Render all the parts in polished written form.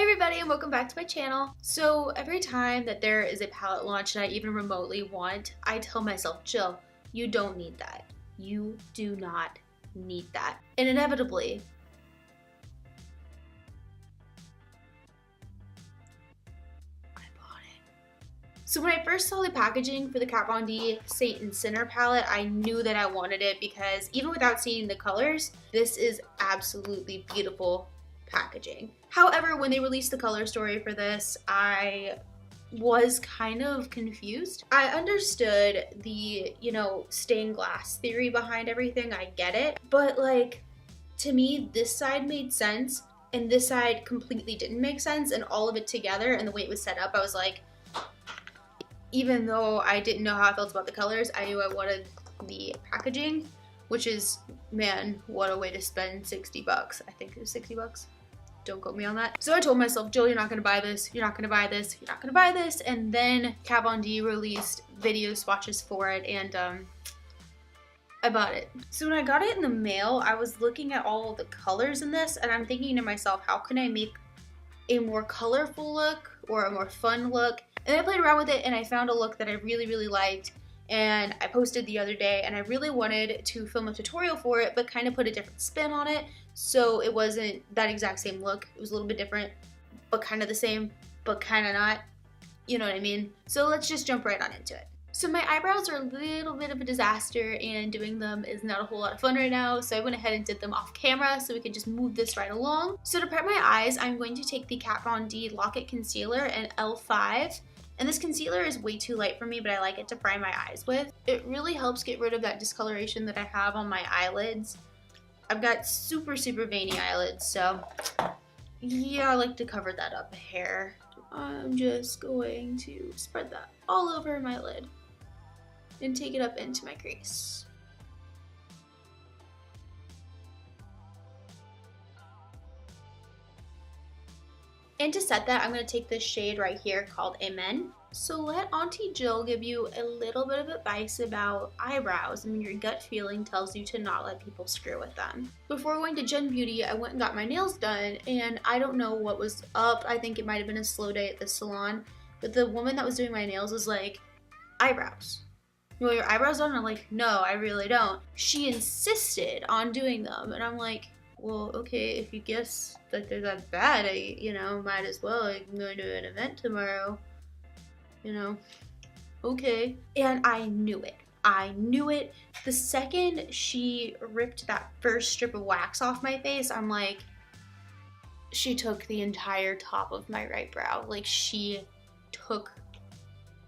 everybody and welcome back to my channel. So every time that there is a palette launch that I even remotely want, I tell myself, Jill, you don't need that. You do not need that. And inevitably, I bought it. So when I first saw the packaging for the Kat Von D Saint and Sinner palette, I knew that I wanted it because even without seeing the colors, this is absolutely beautiful packaging. However, when they released the color story for this, I was kind of confused. I understood the, stained glass theory behind everything. I get it. But like, to me, this side made sense and this side completely didn't make sense, and all of it together and the way it was set up, I was like, even though I didn't know how I felt about the colors, I knew I wanted the packaging, which is, man, what a way to spend 60 bucks. I think it was 60 bucks. Don't quote me on that. So I told myself, Jill, you're not gonna buy this, you're not gonna buy this, you're not gonna buy this. And then Kat Von D released video swatches for it, and I bought it. So when I got it in the mail, I was looking at all of the colors in this, and I'm thinking to myself, how can I make a more colorful look or a more fun look? And I played around with it and I found a look that I really, really liked, and I posted the other day, and I really wanted to film a tutorial for it, but kind of put a different spin on it. So it wasn't that exact same look. It was a little bit different, but kind of the same, but kind of not. You know what I mean? So let's just jump right on into it. So my eyebrows are a little bit of a disaster, and doing them is not a whole lot of fun right now. So I went ahead and did them off camera so we can just move this right along. So to prep my eyes, I'm going to take the Kat Von D Lock It Concealer in L5. And this concealer is way too light for me, but I like it to prime my eyes with. It really helps get rid of that discoloration that I have on my eyelids. I've got super, super veiny eyelids, so yeah, I like to cover that up a hair. I'm just going to spread that all over my lid and take it up into my crease. And to set that, I'm going to take this shade right here called Amen. So let Auntie Jill give you a little bit of advice about eyebrows. I mean, your gut feeling tells you to not let people screw with them. Before going to Gen Beauty, I went and got my nails done, and I don't know what was up. I think it might have been a slow day at the salon, but the woman that was doing my nails was like, eyebrows. You want your eyebrows done? And I'm like, no, I really don't. She insisted on doing them, and I'm like, well, okay, if you guess that they're that bad, I, might as well. I'm going to an event tomorrow. Okay. And I knew it. I knew it. The second she ripped that first strip of wax off my face, I'm like, she took the entire top of my right brow. Like, she took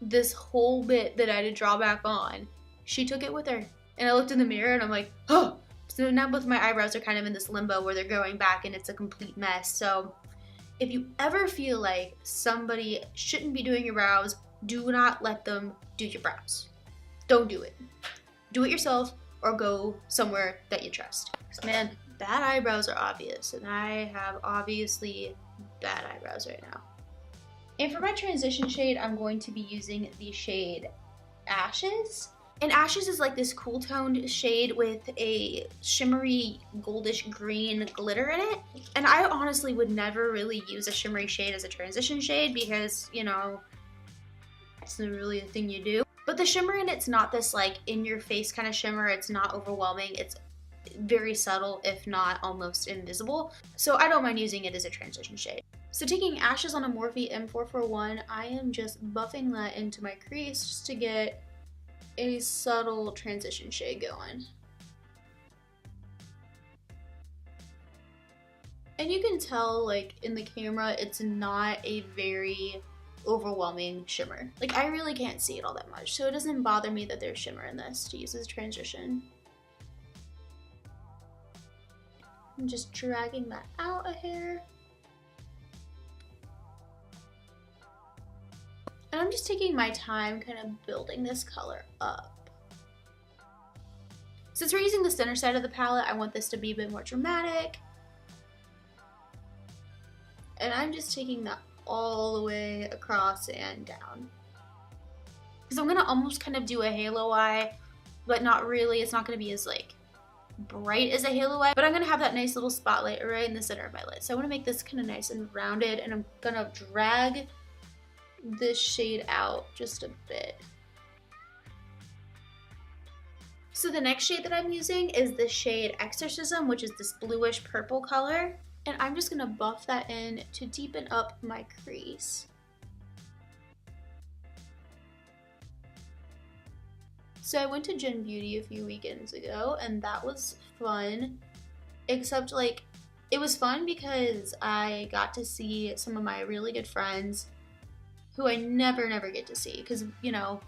this whole bit that I had to draw back on. She took it with her. And I looked in the mirror and I'm like, oh! So now both my eyebrows are kind of in this limbo where they're growing back and it's a complete mess. So if you ever feel like somebody shouldn't be doing your brows, do not let them do your brows. Don't do it. Do it yourself or go somewhere that you trust. Man, bad eyebrows are obvious, and I have obviously bad eyebrows right now. And for my transition shade, I'm going to be using the shade Ashes. And Ashes is like this cool toned shade with a shimmery goldish green glitter in it. And I honestly would never really use a shimmery shade as a transition shade because, it's not really a thing you do. But the shimmer in it's not this like in your face kind of shimmer. It's not overwhelming. It's very subtle, if not almost invisible. So I don't mind using it as a transition shade. So taking Ashes on a Morphe M441, I am just buffing that into my crease just to get a subtle transition shade going. And you can tell, like, in the camera, it's not a very overwhelming shimmer. Like, I really can't see it all that much, so it doesn't bother me that there's shimmer in this to use as transition. I'm just dragging that out a hair. And I'm just taking my time kind of building this color up. Since we're using the center side of the palette, I want this to be a bit more dramatic. And I'm just taking that all the way across and down. Because I'm going to almost kind of do a halo eye, but not really. It's not going to be as like bright as a halo eye, but I'm gonna have that nice little spotlight right in the center of my lid. So I wanna make this kind of nice and rounded, and I'm gonna drag this shade out just a bit. So the next shade that I'm using is the shade Exorcism, which is this bluish purple color. And I'm just gonna buff that in to deepen up my crease. So I went to Gin Beauty a few weekends ago, and that was fun. Except like, it was fun because I got to see some of my really good friends who I never get to see. Because, you know,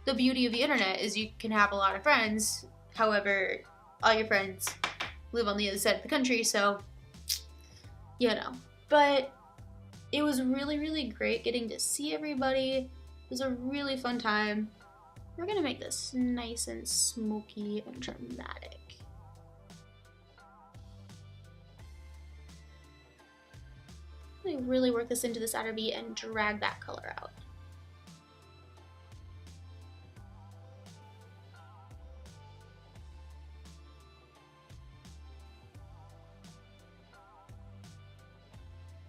the beauty of the internet is you can have a lot of friends. However, all your friends live on the other side of the country, so, you know. But it was really great getting to see everybody. It was a really fun time. We're gonna make this nice and smoky and dramatic. I'm gonna really work this into this outer V and drag that color out.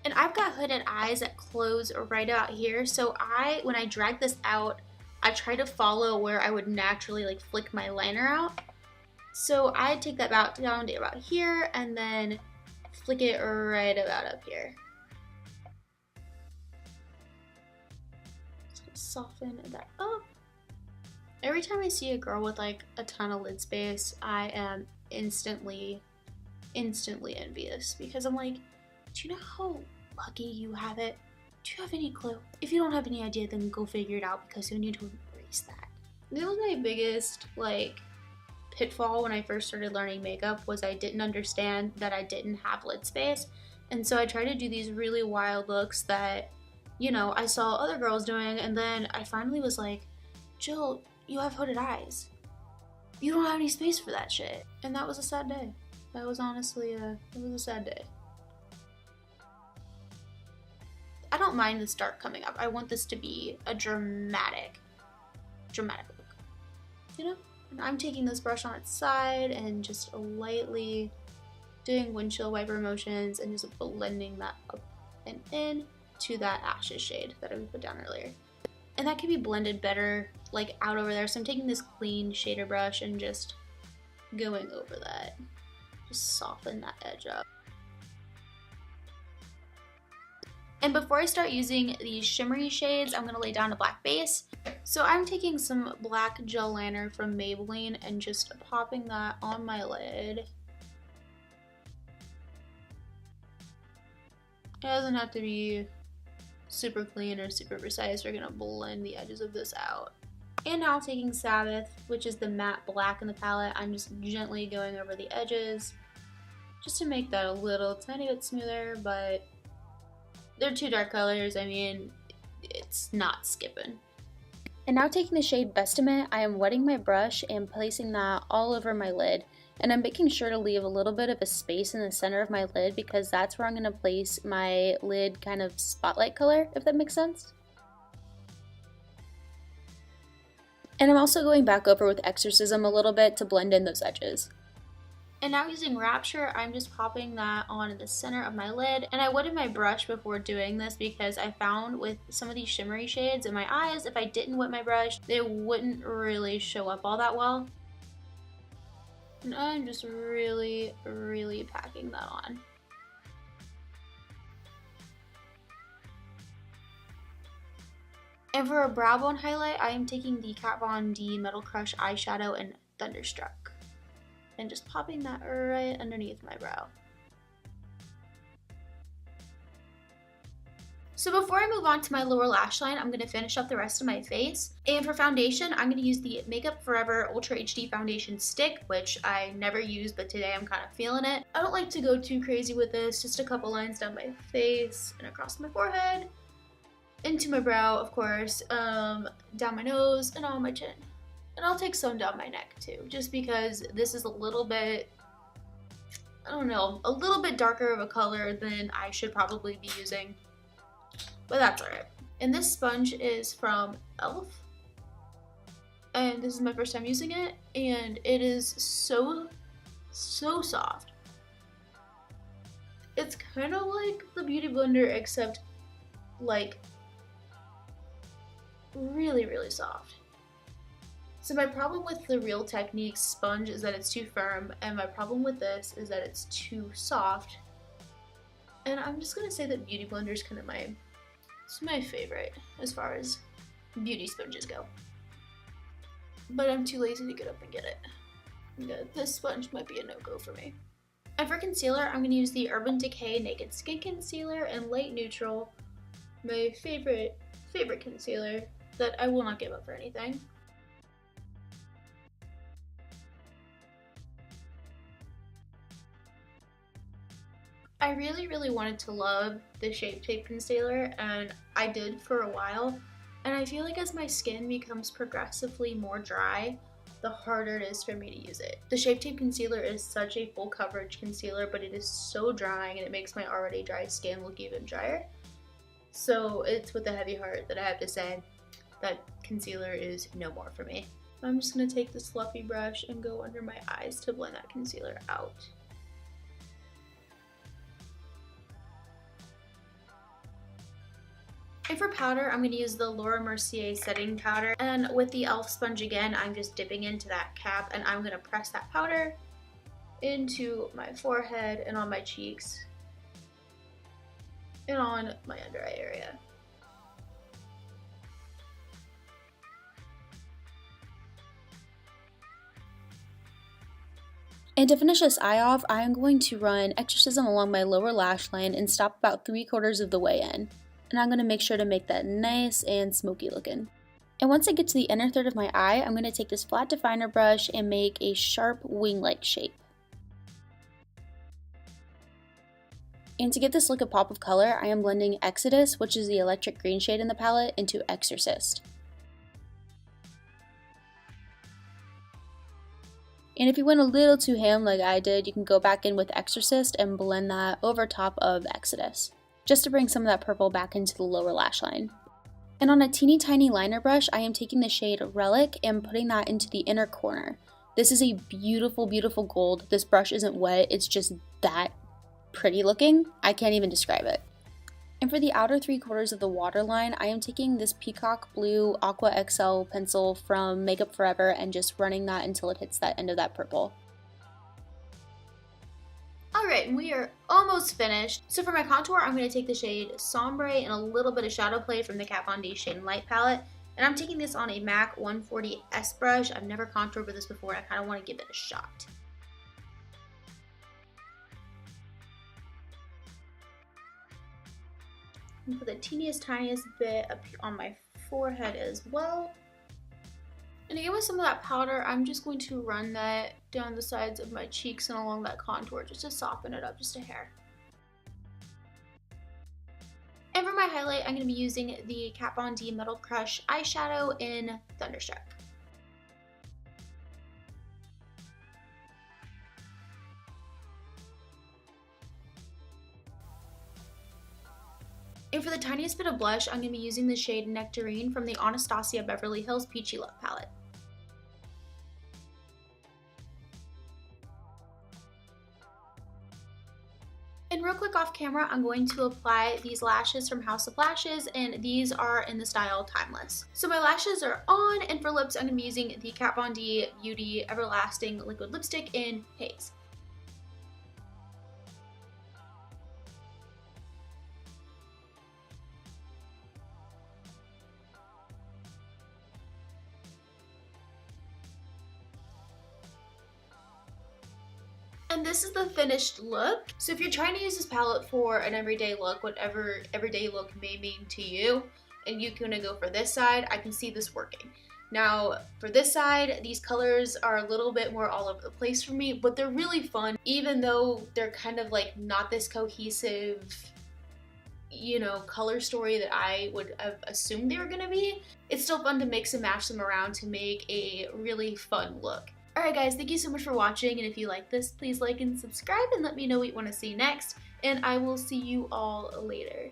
And I've got hooded eyes that close right about here, so when I drag this out, I try to follow where I would naturally like flick my liner out. So I take that down to about here and then flick it right about up here. Just gonna soften that up. Every time I see a girl with like a ton of lid space, I am instantly envious, because I'm like, do you know how lucky you have it? Do you have any clue? If you don't have any idea, then go figure it out, because you need to embrace that. That was my biggest like pitfall when I first started learning makeup, was I didn't understand that I didn't have lid space. And so I tried to do these really wild looks that, you know, I saw other girls doing, and then I finally was like, Jill, you have hooded eyes. You don't have any space for that shit. And that was a sad day. That was honestly it was a sad day. I don't mind this dark coming up. I want this to be a dramatic look, you know? And I'm taking this brush on its side and just lightly doing windshield wiper motions and just blending that up and in to that ashes shade that I put down earlier. And that can be blended better like out over there. So I'm taking this clean shader brush and just going over that. Just soften that edge up. And before I start using these shimmery shades, I'm going to lay down a black base. So I'm taking some black gel liner from Maybelline and just popping that on my lid. It doesn't have to be super clean or super precise. We're going to blend the edges of this out. And now taking Sabbath, which is the matte black in the palette, I'm just gently going over the edges just to make that a little tiny bit smoother, but they're two dark colors. I mean, it's not skipping. And now taking the shade Bestimate, I am wetting my brush and placing that all over my lid. And I'm making sure to leave a little bit of a space in the center of my lid, because that's where I'm going to place my lid kind of spotlight color, if that makes sense. And I'm also going back over with Exorcism a little bit to blend in those edges. And now using Rapture, I'm just popping that on in the center of my lid. And I wetted my brush before doing this, because I found with some of these shimmery shades in my eyes, if I didn't wet my brush, they wouldn't really show up all that well. And I'm just really packing that on. And for a brow bone highlight, I am taking the Kat Von D Metal Crush eyeshadow in Thunderstruck. And just popping that right underneath my brow. So before I move on to my lower lash line, I'm going to finish up the rest of my face. And for foundation, I'm going to use the Makeup Forever Ultra HD Foundation Stick, which I never use, but today I'm kind of feeling it. I don't like to go too crazy with this, just a couple lines down my face and across my forehead, into my brow, of course, down my nose, and on my chin. And I'll take some down my neck too, just because this is a little bit, I don't know, a little bit darker of a color than I should probably be using. But that's alright. And this sponge is from e.l.f. And this is my first time using it. And it is so So soft. It's kind of like the Beauty Blender, except like really, really soft. So my problem with the Real Techniques sponge is that it's too firm, and my problem with this is that it's too soft. And I'm just gonna say that Beauty Blender is kind of my favorite as far as beauty sponges go. But I'm too lazy to get up and get it. Yeah, this sponge might be a no-go for me. And for concealer, I'm going to use the Urban Decay Naked Skin Concealer in Light Neutral. My favorite concealer that I will not give up for anything. I really, really wanted to love the Shape Tape Concealer, and I did for a while. And I feel like as my skin becomes progressively more dry, the harder it is for me to use it. The Shape Tape Concealer is such a full coverage concealer, but it is so drying and it makes my already dry skin look even drier. So it's with a heavy heart that I have to say that concealer is no more for me. I'm just going to take this fluffy brush and go under my eyes to blend that concealer out. And for powder, I'm going to use the Laura Mercier setting powder. And with the e.l.f. sponge again, I'm just dipping into that cap and I'm going to press that powder into my forehead and on my cheeks and on my under eye area. And to finish this eye off, I am going to run Exorcism along my lower lash line and stop about 3/4 of the way in. And I'm going to make sure to make that nice and smoky looking. And once I get to the inner third of my eye, I'm going to take this flat definer brush and make a sharp wing-like shape. And to give this look a pop of color, I am blending Exodus, which is the electric green shade in the palette, into Exorcist. And if you went a little too ham like I did, you can go back in with Exorcist and blend that over top of Exodus, just to bring some of that purple back into the lower lash line. And on a teeny tiny liner brush, I am taking the shade Relic and putting that into the inner corner. This is a beautiful, beautiful gold. This brush isn't wet, it's just that pretty looking. I can't even describe it. And for the outer 3/4 of the waterline, I am taking this Peacock Blue Aqua XL pencil from Makeup Forever and just running that until it hits that end of that purple. Alright, we are almost finished. So for my contour, I'm going to take the shade Sombre and a little bit of shadow play from the Kat Von D Shade and Light palette. And I'm taking this on a MAC 140S brush. I've never contoured with this before. I kind of want to give it a shot. And put the teeniest, tiniest bit up on my forehead as well. And again, with some of that powder, I'm just going to run that down the sides of my cheeks and along that contour just to soften it up just a hair. And for my highlight, I'm going to be using the Kat Von D Metal Crush eyeshadow in Thunderstruck. And for the tiniest bit of blush, I'm going to be using the shade Nectarine from the Anastasia Beverly Hills Peachy Love palette. And real quick off camera, I'm going to apply these lashes from House of Lashes, and these are in the style Timeless. So my lashes are on, and for lips, I'm going to be using the Kat Von D Beauty Everlasting Liquid Lipstick in Haze. And this is the finished look. So if you're trying to use this palette for an everyday look, whatever everyday look may mean to you, and you're gonna go for this side, I can see this working. Now, for this side, these colors are a little bit more all over the place for me, but they're really fun, even though they're kind of like not this cohesive, you know, color story that I would have assumed they were gonna be. It's still fun to mix and match them around to make a really fun look. Alright guys, thank you so much for watching, and if you like this, please like and subscribe and let me know what you want to see next, and I will see you all later.